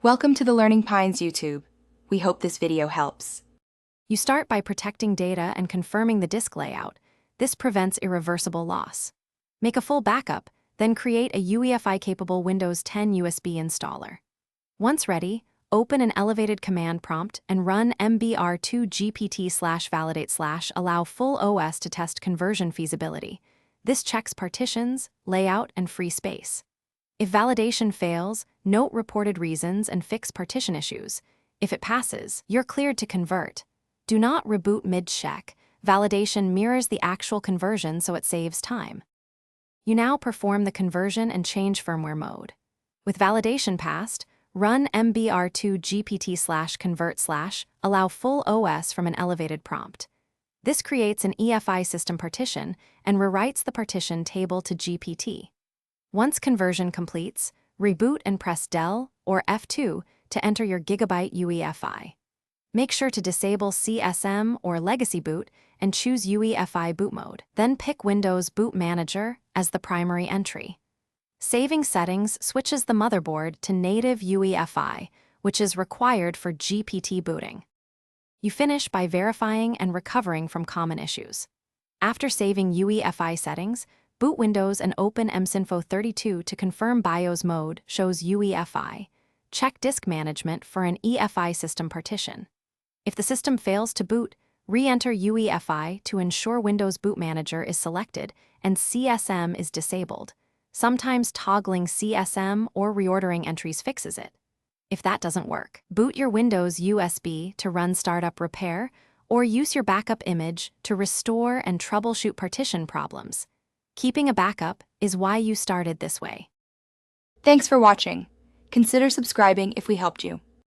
Welcome to the Learning Pines YouTube. We hope this video helps. You start by protecting data and confirming the disk layout. This prevents irreversible loss. Make a full backup, then create a UEFI-capable Windows 10 USB installer. Once ready, open an elevated command prompt and run mbr2 gpt/validate/ allow full OS to test conversion feasibility. This checks partitions, layout, and free space. If validation fails, note reported reasons and fix partition issues. If it passes, you're cleared to convert. Do not reboot mid-check. Validation mirrors the actual conversion, so it saves time. You now perform the conversion and change firmware mode. With validation passed, run mbr2 gpt/convert/ allow full OS from an elevated prompt. This creates an EFI system partition and rewrites the partition table to GPT. Once conversion completes, reboot and press Del or F2 to enter your Gigabyte UEFI. Make sure to disable CSM or Legacy Boot and choose UEFI boot mode. Then pick Windows Boot Manager as the primary entry. Saving settings switches the motherboard to native UEFI, which is required for GPT booting. You finish by verifying and recovering from common issues. After saving UEFI settings, boot Windows and open msinfo32 to confirm BIOS mode shows UEFI. Check disk management for an EFI system partition. If the system fails to boot, re-enter UEFI to ensure Windows Boot Manager is selected and CSM is disabled. Sometimes toggling CSM or reordering entries fixes it. If that doesn't work, boot your Windows USB to run startup repair or use your backup image to restore and troubleshoot partition problems. Keeping a backup is why you started this way. Thanks for watching. Consider subscribing if we helped you.